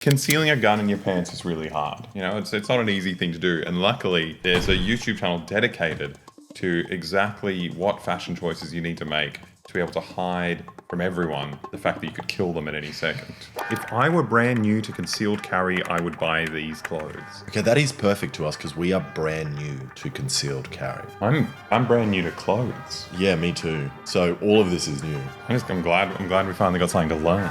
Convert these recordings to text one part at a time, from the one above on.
Concealing a gun in your pants is really hard. You know, it's not an easy thing to do. And luckily, there's a YouTube channel dedicated to exactly what fashion choices you need to make to be able to hide from everyone the fact that you could kill them at any second. If I were brand new to concealed carry, I would buy these clothes. Okay, that is perfect to us because we are brand new to concealed carry. I'm brand new to clothes. Yeah, me too. So all of this is new. I'm glad we finally got something to learn.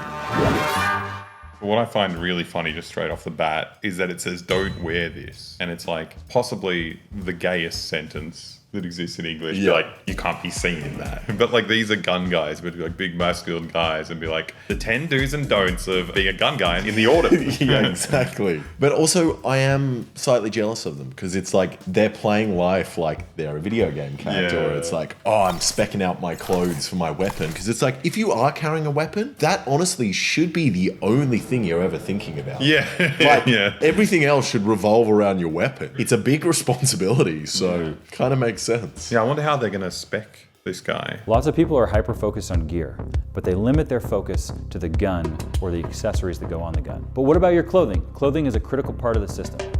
What I find really funny just straight off the bat is that it says don't wear this. And it's like possibly the gayest sentence that exists in English. Yeah. Like, you can't be seen in that. But like these are gun guys, but like big masculine guys, and be like the 10 do's and don'ts of being a gun guy in the order. Yeah, exactly. But also, I am slightly jealous of them because it's like they're playing life like they're a video game character. Yeah. Or it's like, oh, I'm specking out my clothes for my weapon. Because it's like, if you are carrying a weapon, that honestly should be the only thing you're ever thinking about. Yeah. Like, Yeah. everything else should revolve around your weapon. It's a big responsibility, so kind of makes sense. Yeah, I wonder how they're gonna spec this guy. Lots of people are hyper-focused on gear, but they limit their focus to the gun or the accessories that go on the gun. But what about your clothing? Clothing is a critical part of the system.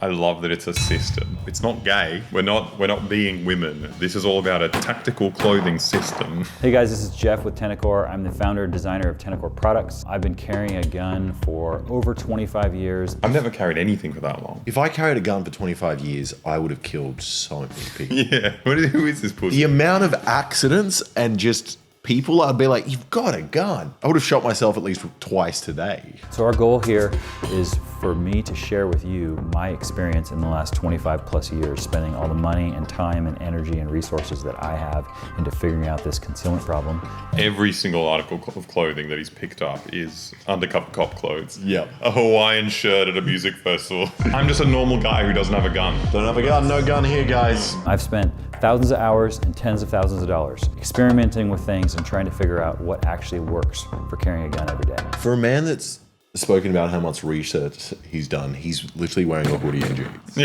I love that it's a system. It's not gay. We're not being women. This is all about a tactical clothing system. Hey guys, this is Jeff with Tenacor. I'm the founder and designer of Tenacor products. I've been carrying a gun for over 25 years. I've never carried anything for that long. If I carried a gun for 25 years, I would have killed so many people. Yeah. Who is this pussy? The amount of accidents and just people, I'd be like, you've got a gun. I would have shot myself at least twice today. So our goal here is for me to share with you my experience in the last 25 plus years, spending all the money and time and energy and resources that I have into figuring out this concealment problem. Every single article of clothing that he's picked up is undercover cop clothes. Yep. A Hawaiian shirt at a music festival. I'm just a normal guy who doesn't have a gun. Don't have a gun, no gun here, guys. I've spent thousands of hours and tens of thousands of dollars experimenting with things and trying to figure out what actually works for carrying a gun every day. For a man that's spoken about how much research he's done, he's literally wearing a hoodie and jeans.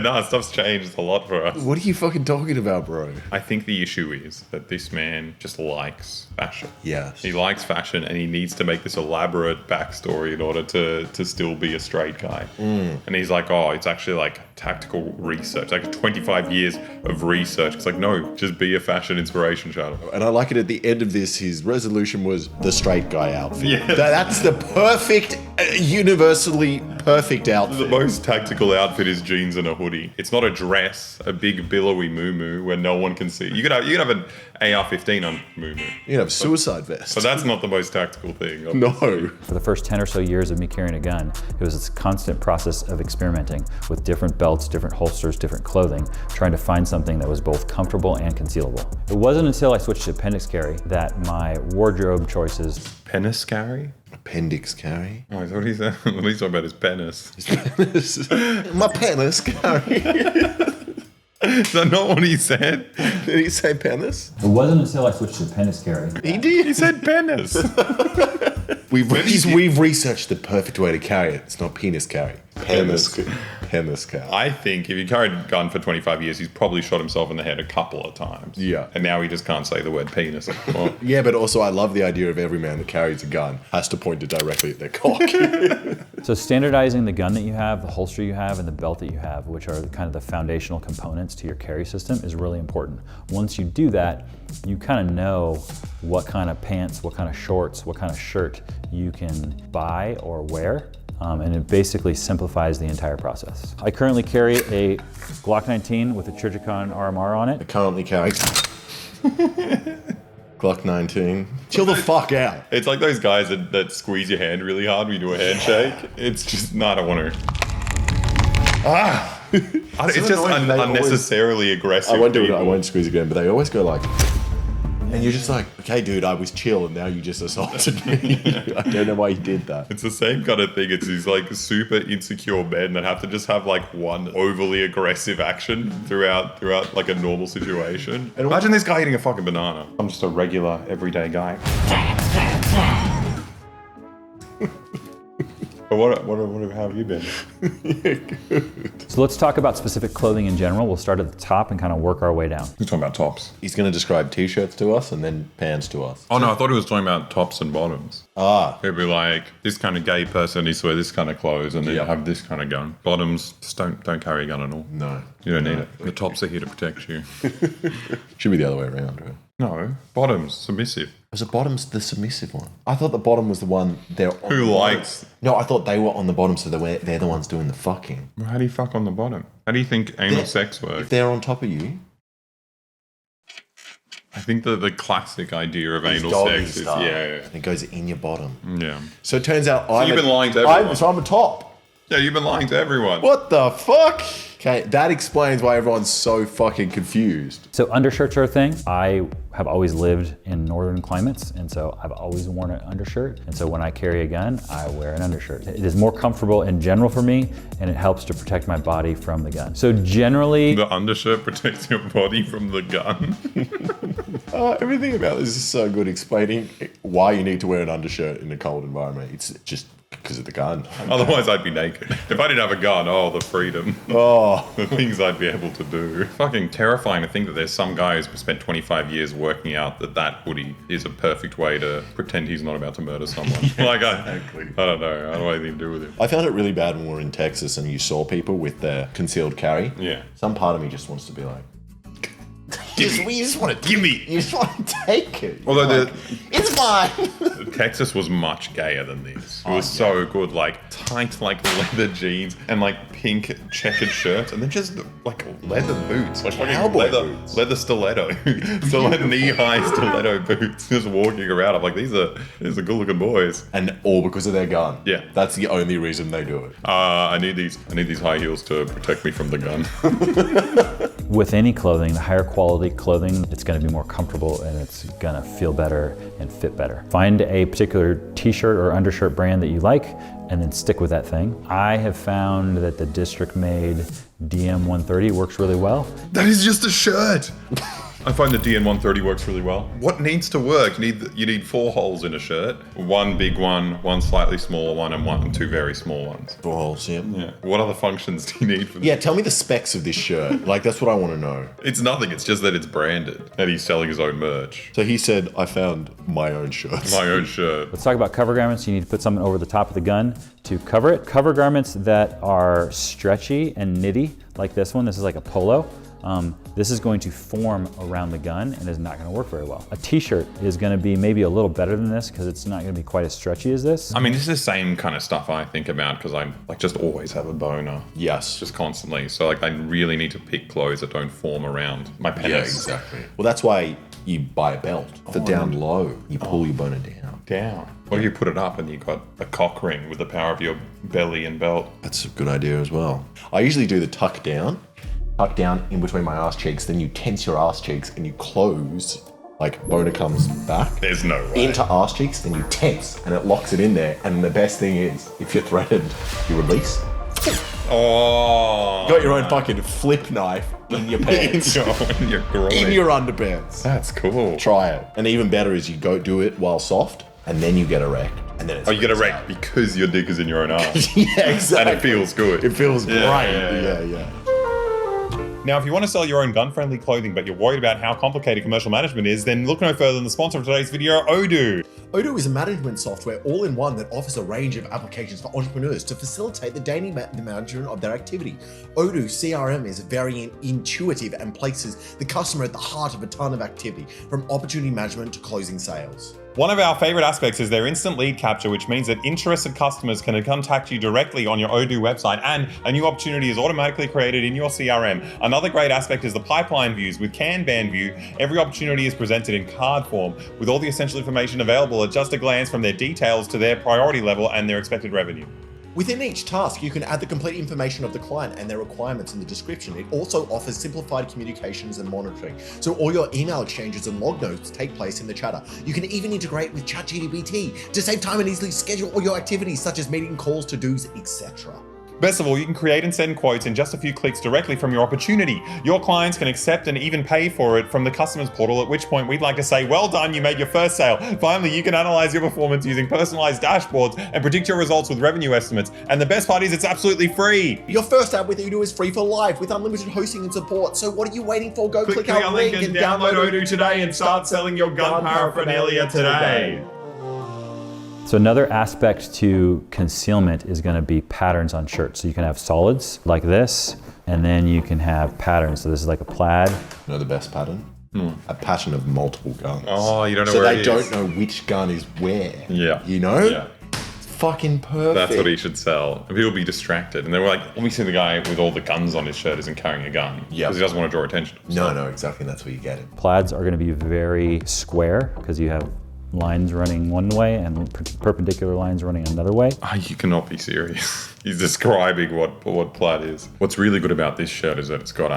No, stuff's changed a lot for us. What are you fucking talking about, bro? I think the issue is that this man just likes fashion. Yes. He likes fashion and he needs to make this elaborate backstory in order to still be a straight guy. And he's like, oh, it's actually like tactical research, like 25 years of research. It's like, no, just be a fashion inspiration channel. And I like it at the end of this, his resolution was the straight guy outfit. Yeah. That's the perfect, universally perfect The outfit. most tactical outfit is jeans and a hoodie. It's not a dress, a big billowy moo where no one can see. You could have an AR-15 on moo. You know, suicide vest. But that's not the most tactical thing. No. For the first 10 or so years of me carrying a gun, it was this constant process of experimenting with different belts, different holsters, different clothing, trying to find something that was both comfortable and concealable. It wasn't until I switched to appendix carry that my wardrobe choices. Penis carry? Appendix carry. Oh, what he's talking about is penis. My penis carry. Is that not what he said? Did he say penis? It wasn't until I switched to appendix carry. He did. He said penis. We've researched the perfect way to carry it. It's not penis carry. Penis carry. I think if he carried a gun for 25 years, he's probably shot himself in the head a couple of times. Yeah. And now he just can't say the word penis anymore. Yeah, but also I love the idea of every man that carries a gun has to point it directly at their cock. So standardizing the gun that you have, the holster you have, and the belt that you have, which are kind of the foundational components to your carry system, is really important. Once you do that, you kind of know what kind of pants, what kind of shorts, what kind of shirt you can buy or wear. And it basically simplifies the entire process. I currently carry a Glock 19 with a Trijicon RMR on it. Currently carries Glock 19. Chill the fuck out. It's like those guys that squeeze your hand really hard when you do a handshake. It's just, no, I don't want to. It's just annoying, they unnecessarily aggressive. I won't do it. people. I won't squeeze again. But they always go like, and you're just like, okay, dude, I was chill, and now you just assaulted me. I don't know why you did that. It's the same kind of thing. It's these like super insecure men that have to just have like one overly aggressive action throughout like a normal situation. And imagine this guy eating a fucking banana. I'm just a regular, everyday guy. But how have you been? So let's talk about specific clothing in general. We'll start at the top and kind of work our way down. He's talking about tops. He's going to describe t-shirts to us and then pants to us. Oh no, I thought he was talking about tops and bottoms. Ah, It'd be like, this kind of gay person needs to wear this kind of clothes and then Yeah. have this kind of gun. Bottoms, just don't carry a gun at all. no. You don't need it. The tops are here to protect you. Should be the other way around, right? No, bottoms, submissive. Was the bottom's the submissive one? I thought the bottom was the one they're on. Who the likes? bottom. No, I thought they were on the bottom, so they're the ones doing the fucking. How do you fuck on the bottom? How do you think anal sex works? If they're on top of you, I think the classic idea of it's anal doggy sex is style. yeah. It goes in your bottom. Yeah. So it turns out you've been lying to everyone. I'm a top. Yeah, you've been lying to everyone. What the fuck? Okay, that explains why everyone's so fucking confused. So undershirts are a thing. I have always lived in northern climates, and so I've always worn an undershirt. And so when I carry a gun, I wear an undershirt. It is more comfortable in general for me, and it helps to protect my body from the gun. So generally, The undershirt protects your body from the gun. Everything about this is so good explaining why you need to wear an undershirt in a cold environment. It's just because of the gun. Otherwise, I'd be naked. If I didn't have a gun, oh, the freedom. Oh, The things I'd be able to do. Fucking terrifying to think that there's some guy who's spent 25 years working out that hoodie is a perfect way to pretend he's not about to murder someone. I don't know. I don't know anything to do with it. I found it really bad when we were in Texas and you saw people with their concealed carry. Yeah. Some part of me just wants to be like, you just want to Give me. You just want to take it. Although Like, it's fine. Texas was much gayer than this. It was so good, like tight, like leather jeans and like pink checkered shirts, and then just like leather boots, like fucking Cowboy boots. leather stiletto, so like knee-high stiletto boots, just walking around. I'm like, these are good-looking boys. And all because of their gun. Yeah. That's the only reason they do it. I need these high heels to protect me from the gun. with any clothing, the higher quality clothing, it's gonna be more comfortable and it's gonna feel better and fit better. Find a particular t-shirt or undershirt brand that you like and then stick with that thing. I have found that the District made DM130 works really well. That is just a shirt. I find the DN130 works really well. What needs to work? You need 4 holes in a shirt. One big one slightly smaller one, and 2 very small ones. 4 holes, yeah. Yeah. What other functions do you need for this? Yeah, tell me the specs of this shirt. Like, that's what I want to know. It's nothing. It's just that it's branded, and he's selling his own merch. So he said, I found my own shirts. My own shirt. Let's talk about cover garments. You need to put something over the top of the gun to cover it. Cover garments that are stretchy and knitty, like this one. This is like a polo. This is going to form around the gun and is not going to work very well. A t-shirt is going to be maybe a little better than this because it's not going to be quite as stretchy as this. I mean, this is the same kind of stuff I think about because I like just always have a boner. Yes. Just constantly. So like I really need to pick clothes that don't form around my penis. Yeah, exactly. Well, that's why you buy a belt. For down low, you pull your boner down. Down. What if you put it up and you got a cock ring with the power of your belly and belt? That's a good idea as well. I usually do the tuck down in between my ass cheeks, then you tense your ass cheeks and you close, like boner comes back There's no way. into ass cheeks, then you tense and it locks it in there. And the best thing is, if you're threatened, you release. Oh. You got your own fucking flip knife in your pants. in your groin. In your underpants. That's cool. Try it. And even better is you go do it while soft, and then you get erect. And then it's Oh, you get erect because your dick is in your own ass. Yeah, exactly. And it feels good. It feels great. Yeah, Yeah. Now, if you want to sell your own gun-friendly clothing, but you're worried about how complicated commercial management is, then look no further than the sponsor of today's video, Odoo. Odoo is a management software all-in-one that offers a range of applications for entrepreneurs to facilitate the daily management of their activity. Odoo CRM is very intuitive and places the customer at the heart of a ton of activity, from opportunity management to closing sales. One of our favorite aspects is their instant lead capture, which means that interested customers can contact you directly on your Odoo website, and a new opportunity is automatically created in your CRM. Another great aspect is the pipeline views. With Kanban view, every opportunity is presented in card form, with all the essential information available at just a glance, from their details to their priority level and their expected revenue. Within each task, you can add the complete information of the client and their requirements in the description. It also offers simplified communications and monitoring, so all your email exchanges and log notes take place in the chatter. You can even integrate with ChatGPT to save time and easily schedule all your activities, such as meeting calls, to-dos, etc. Best of all, you can create and send quotes in just a few clicks directly from your opportunity. Your clients can accept and even pay for it from the customer's portal, at which point we'd like to say, well done, you made your first sale. Finally, you can analyze your performance using personalized dashboards and predict your results with revenue estimates. And the best part is it's absolutely free. Your first app with Odoo is free for life with unlimited hosting and support. So what are you waiting for? Go click our link and download Odoo today and start selling your gun paraphernalia today. So another aspect to concealment is going to be patterns on shirts. So you can have solids like this, and then you can have patterns. So this is like a plaid. You know the best pattern? A pattern of multiple guns. Oh, you don't know so where they it don't is. know which gun is where. Yeah. You know? Yeah. It's fucking perfect. That's what he should sell. And people will be distracted. And they were like, let me see the guy with all the guns on his shirt isn't carrying a gun. Yeah. Because he doesn't want to draw attention to himself. No, exactly. That's where you get it. Plaids are going to be very square because you have lines running one way and perpendicular lines running another way. Oh, you cannot be serious. He's describing what plaid is. What's really good about this shirt is that it's got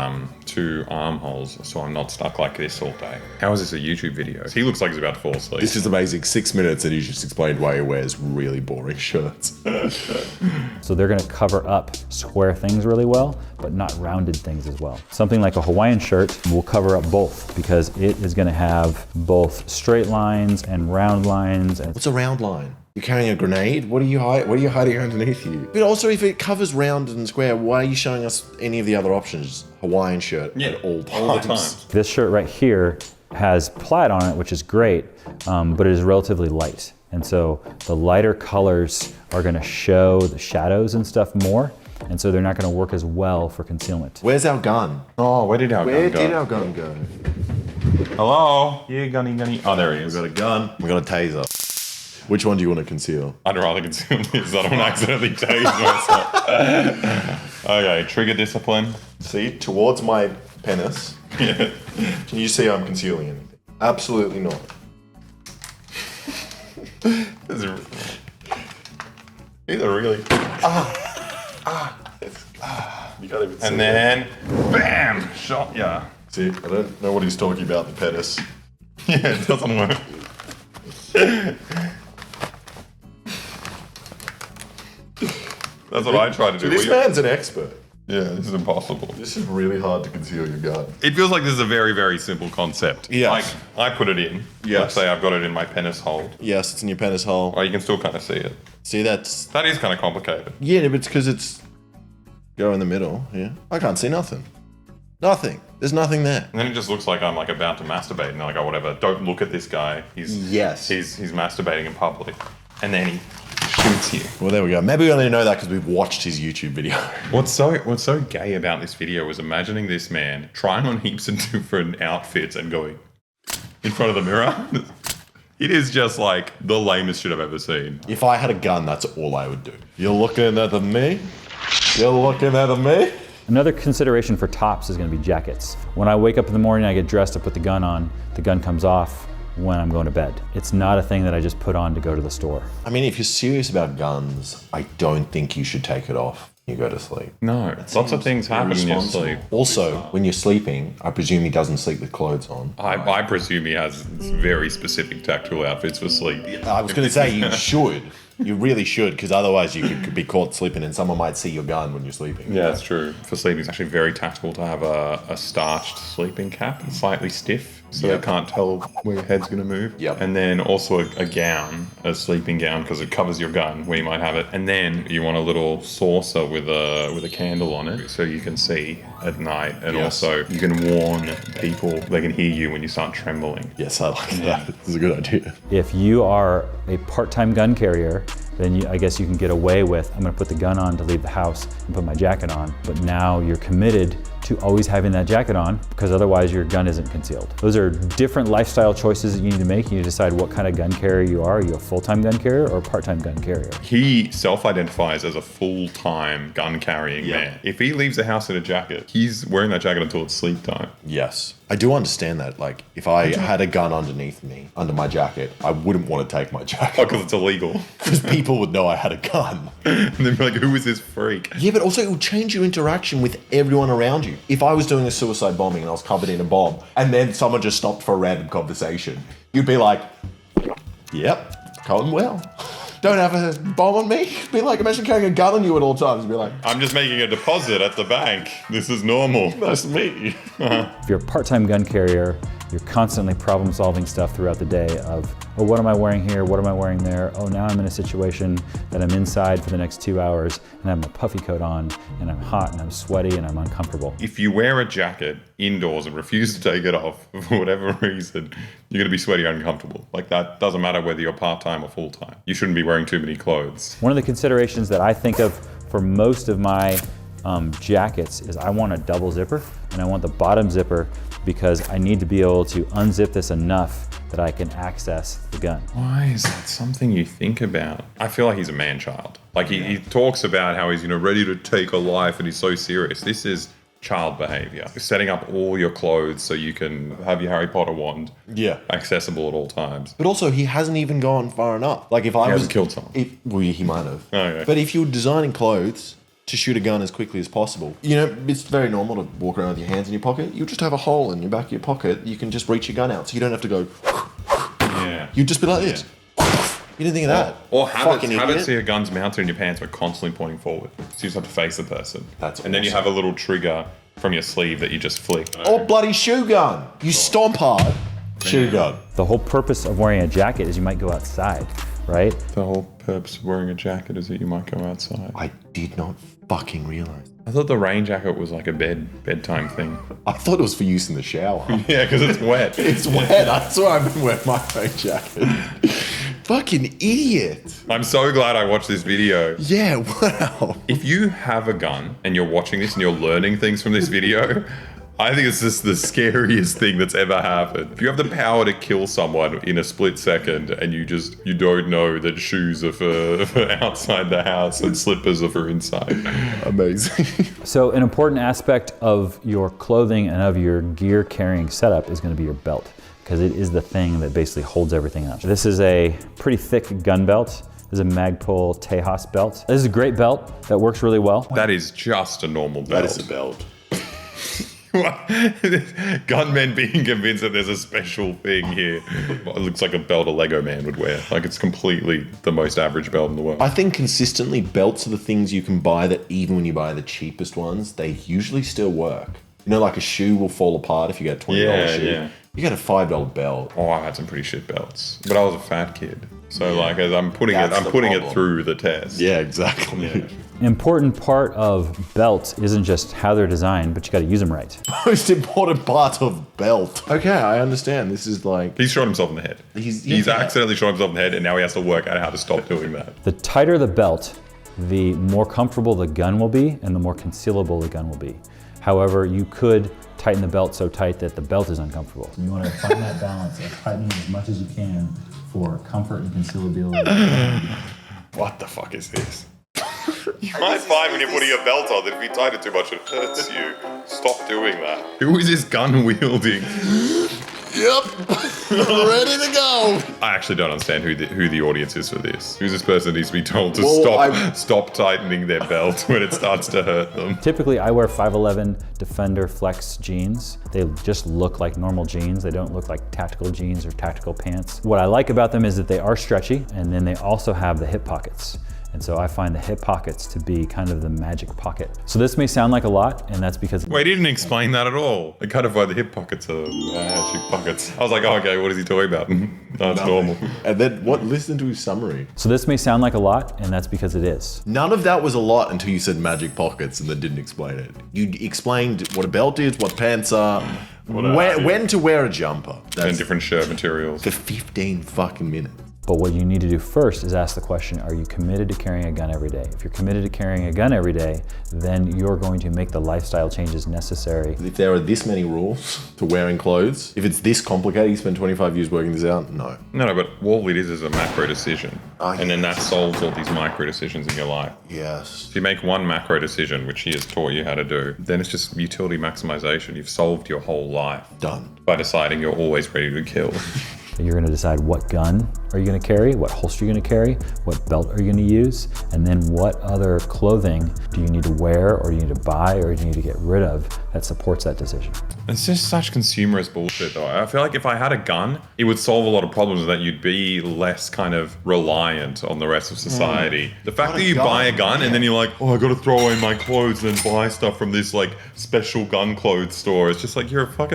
2 armholes, so I'm not stuck like this all day. How is this a YouTube video? He looks like he's about to fall asleep. This is amazing. 6 minutes and he just explained why he wears really boring shirts. So they're going to cover up square things really well, but not rounded things as well. Something like a Hawaiian shirt will cover up both because it is going to have both straight lines and round lines. And What's a round line? You're carrying a grenade? What are you hiding underneath you? But also, if it covers round and square, why are you showing us any of the other options? Hawaiian shirt at all times. this shirt right here has plaid on it, which is great, but it is relatively light. And so the lighter colors are going to show the shadows and stuff more. And so they're not going to work as well for concealment. Where's our gun? Oh, where did our gun go? Where did our gun go? Hello? Yeah, gunny. Oh, there he is. We got a gun. We got a taser. Which one do you want to conceal? I'd rather conceal this. I don't accidentally tase myself. Okay, trigger discipline. See, towards my penis. Yeah. Can you see I'm concealing anything? Absolutely not. These are really... You can't even see And then, bam! Shot ya. See, I don't know what he's talking about, the penis. Yeah, it doesn't work. That's what I try to do. This man's an expert. Yeah, this is impossible. This is really hard to conceal your gun. It feels like this is a very, very simple concept. Yes. Like, I put it in. Yes. Let's say I've got it in my penis hole. Yes, it's in your penis hole. Oh, you can still kind of see it. See, that's... That is kind of complicated. Yeah, but it's because it's... Go in the middle, yeah. I can't see nothing. Nothing. There's nothing there. And then it just looks like I'm like about to masturbate, and they're like, oh, whatever. Don't look at this guy. He's masturbating in public, and then he shoots you. Well, there we go. Maybe we only know that because we've watched his YouTube video. What's so gay about this video was imagining this man trying on heaps of different outfits and going in front of the mirror. It is just like the lamest shit I've ever seen. If I had a gun, that's all I would do. You're looking at me? You're looking at me? Another consideration for tops is going to be jackets. When I wake up in the morning, I get dressed, I put the gun on, the gun comes off when I'm going to bed. It's not a thing that I just put on to go to the store. I mean, if you're serious about guns, I don't think you should take it off when you go to sleep. No, lots of things happen in your sleep. Also, when you're sleeping, I presume he doesn't sleep with clothes on. I presume he has very specific tactical outfits for sleep. I was going to say you should. You really should, because otherwise you could be caught sleeping and someone might see your gun when you're sleeping. Yeah, that's true. For sleeping, it's actually very tactical to have a starched sleeping cap, slightly stiff, so Yep. they can't tell where your head's going to move. Yep. And then also a gown, a sleeping gown, because it covers your gun where you might have it. And then you want a little saucer with a candle on it, so you can see at night. And Yes. also you can warn people; they can hear you when you start trembling. Yes, I like that. This is a good idea. If you are a part-time gun carrier, then I guess you can get away with, I'm going to put the gun on to leave the house and put my jacket on. But now you're committed to always having that jacket on because otherwise your gun isn't concealed. Those are different lifestyle choices that you need to make. You need to decide what kind of gun carrier you are. Are you a full-time gun carrier or a part-time gun carrier? He self-identifies as a full-time gun-carrying man. If he leaves the house in a jacket, he's wearing that jacket until it's sleep time. Yes. I do understand that. Like, if I had a gun underneath me, under my jacket, I wouldn't want to take my Oh, jacket. because it's illegal. Because people would know I had a gun. And they'd be like, who is this freak? Yeah, but also it will change your interaction with everyone around you. If I was doing a suicide bombing and I was covered in a bomb, and then someone just stopped for a random conversation, you'd be like, yep, going well. Don't have a bomb on me. Be like, imagine carrying a gun on you at all times. Be like, I'm just making a deposit at the bank. This is normal. that's me. If you're a part-time gun carrier, you're constantly problem solving stuff throughout the day of, oh, what am I wearing here? What am I wearing there? Oh, now I'm in a situation that I'm inside for the next 2 hours and I have my puffy coat on and I'm hot and I'm sweaty and I'm uncomfortable. If you wear a jacket indoors and refuse to take it off for whatever reason, you're going to be sweaty and uncomfortable. Like, that doesn't matter whether you're part-time or full-time. You shouldn't be wearing too many clothes. One of the considerations that I think of for most of my jackets is I want a double zipper and I want the bottom zipper because I need to be able to unzip this enough that I can access the gun. Why is that something you think about? I feel like he's a man-child. Like, he talks about how he's, ready to take a life and he's so serious. This is child behavior. Setting up all your clothes so you can have your Harry Potter wand accessible at all times. But also, he hasn't even gone far enough. Like, if I He was hasn't killed someone. well, he might have. Oh, yeah. But if you're designing clothes to shoot a gun as quickly as possible, it's very normal to walk around with your hands in your pocket. You'll just have a hole in your back of your pocket. You can just reach your gun out, so you don't have to go. Yeah. You just be like this. You didn't think of that? Or Fucking habits idiot. so your gun's mounted in your pants but constantly pointing forward. So you just have to face the person. That's And then you awesome. have a little trigger from your sleeve that you just flick. Or bloody shoe gun. You stomp hard. Shoe gun. The whole purpose of wearing a jacket is you might go outside, right? The whole purpose of wearing a jacket is that you might go outside. I did not fucking realize. I thought the rain jacket was like a bedtime thing. I thought it was for use in the shower. Yeah, because it's wet. It's wet. That's why I've been wearing my rain jacket. Fucking idiot. I'm so glad I watched this video. Yeah, wow. If you have a gun and you're watching this and you're learning things from this video, I think it's just the scariest thing that's ever happened. If you have the power to kill someone in a split second and you don't know that shoes are for outside the house and slippers are for inside. Amazing. So an important aspect of your clothing and of your gear carrying setup is going to be your belt, because it is the thing that basically holds everything up. This is a pretty thick gun belt. This is a Magpul Tejas belt. This is a great belt that works really well. That is just a normal belt. That is a belt. Gunmen being convinced that there's a special thing here. It looks like a belt a Lego man would wear. Like, it's completely the most average belt in the world. I think consistently belts are the things you can buy that even when you buy the cheapest ones, they usually still work. Like a shoe will fall apart if you get a $20 shoe. Yeah. You get a $5 belt. Oh, I've had some pretty shit belts, but I was a fat kid, so like as I'm putting That's it the it problem. through the test. Yeah, exactly. Yeah. An important part of belts isn't just how they're designed, but you got to use them right. Most important part of belt. Okay, I understand. This is like He's shot himself in the head. He's accidentally shot himself in the head, and now he has to work out how to stop doing that. The tighter the belt, the more comfortable the gun will be and the more concealable the gun will be. However, you could tighten the belt so tight that the belt is uncomfortable. You want to find that balance of tightening as much as you can for comfort and concealability. What the fuck is this? You might find when you're putting a belt on that if you tighten it too much, it hurts you. Stop doing that. Who is this gun wielding? Yep. Ready to go. I actually don't understand who the audience is for this. Who's this person that needs to be told to Well, stop tightening their belt when it starts to hurt them? Typically, I wear 511 Defender Flex jeans. They just look like normal jeans. They don't look like tactical jeans or tactical pants. What I like about them is that they are stretchy, and then they also have the hip pockets. And so I find the hip pockets to be kind of the magic pocket. So this may sound like a lot, and that's because— Wait, he didn't explain that at all. I kind of find the hip pockets are magic pockets. I was like, oh, okay, what is he talking about? No, it's normal. And then what? Listen to his summary. So this may sound like a lot, and that's because it is. None of that was a lot until you said magic pockets and then didn't explain it. You explained what a belt is, what pants are, when to wear a jumper. And That's different shirt materials. for 15 fucking minutes. But what you need to do first is ask the question, are you committed to carrying a gun every day? If you're committed to carrying a gun every day, then you're going to make the lifestyle changes necessary. If there are this many rules to wearing clothes, if it's this complicated, you spend 25 years working this out? No. No, but all it is a macro decision. And then that solves all these micro decisions in your life. Yes. If you make one macro decision, which he has taught you how to do, then it's just utility maximization. You've solved your whole life Done. by deciding you're always ready to kill. You're going to decide what gun are you going to carry, what holster you're going to carry, what belt are you going to use, and then what other clothing do you need to wear or do you need to buy or do you need to get rid of that supports that decision. It's just such consumerist bullshit, though. I feel like if I had a gun, it would solve a lot of problems that you'd be less kind of reliant on the rest of society. The fact What that a you gun, buy a gun yeah. and then you're like, oh, I gotta throw away my clothes and then buy stuff from this like special gun clothes store. It's just like, you're a cuck.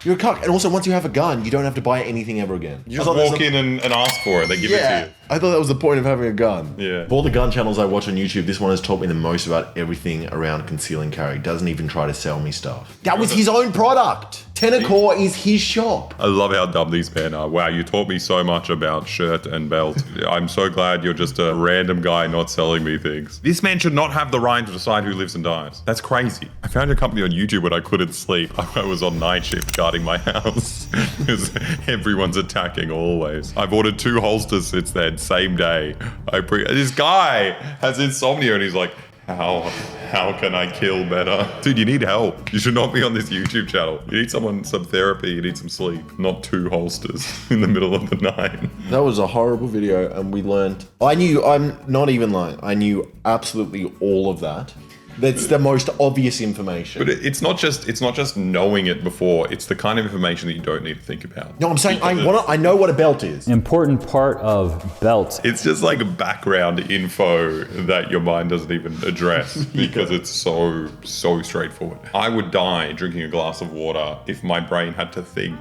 You're a cuck. And also, once you have a gun, you don't have to buy anything ever again. You just walk in and ask for it. They give it to you. I thought that was the point of having a gun. Yeah. Of all the gun channels I watch on YouTube, this one has taught me the most about everything around concealing carry. Doesn't even try to sell me stuff. That was his own product. Tenorcore is his shop. I love how dumb these men are. Wow, you taught me so much about shirt and belt. I'm so glad you're just a random guy not selling me things. This man should not have the right to decide who lives and dies. That's crazy. I found your company on YouTube when I couldn't sleep. I was on night shift guarding my house because everyone's attacking always. I've ordered 2 holsters since then, same day. This guy has insomnia and he's like, how can I kill better? Dude, you need help. You should not be on this YouTube channel. You need some therapy, you need some sleep, not 2 holsters in the middle of the night. That was a horrible video, and we learned. I'm not even lying. I knew absolutely all of that. That's the most obvious information. But it's not just knowing it before, it's the kind of information that you don't need to think about. No, I'm saying I know what a belt is. Important part of belts. It's just like background info that your mind doesn't even address because it's so straightforward. I would die drinking a glass of water if my brain had to think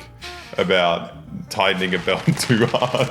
about tightening a belt too hard.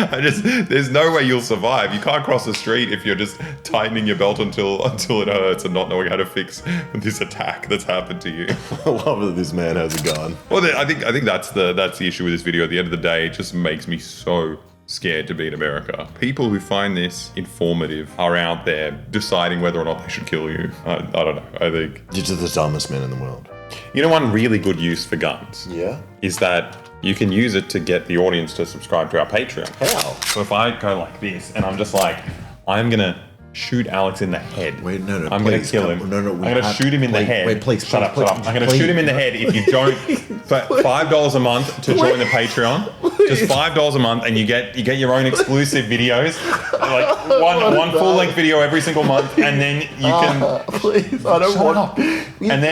There's no way you'll survive. You can't cross the street if you're just tightening your belt until it hurts and not knowing how to fix this attack that's happened to you. I love that this man has a gun. Well, I think that's the issue with this video. At the end of the day, it just makes me so scared to be in America. People who find this informative are out there deciding whether or not they should kill you. I don't know. I think You're just the dumbest man in the world. you know one really good use for guns Yeah? is that you can use it to get the audience to subscribe to our Patreon. How? So if I go like this and I'm just like, I'm gonna shoot Alex in the head. Wait, no, I'm please, gonna kill come- him. no, I'm gonna shoot him in the head. Wait, please, shut up. please, I'm gonna please. shoot him in the head if you don't. For $5 a month to join the Patreon, just $5 a month, and you get your own exclusive videos, like one full length video every single month, and then you can. Please, I don't Shut want. up. And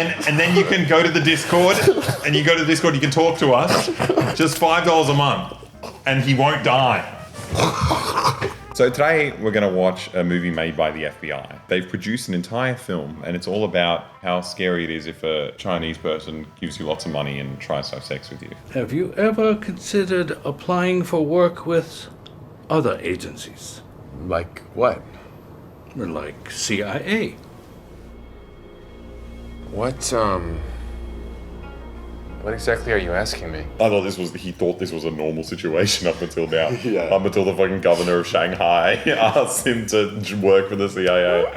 then you can go to the Discord, and you go to the Discord, you can talk to us, just $5 a month, and he won't die. So today we're going to watch a movie made by the FBI. They've produced an entire film, and it's all about how scary it is if a Chinese person gives you lots of money and tries to have sex with you. Have you ever considered applying for work with other agencies? Like what? Like CIA? What exactly are you asking me? I thought he thought this was a normal situation up until now. Yeah. Up until the fucking governor of Shanghai asked him to work for the CIA.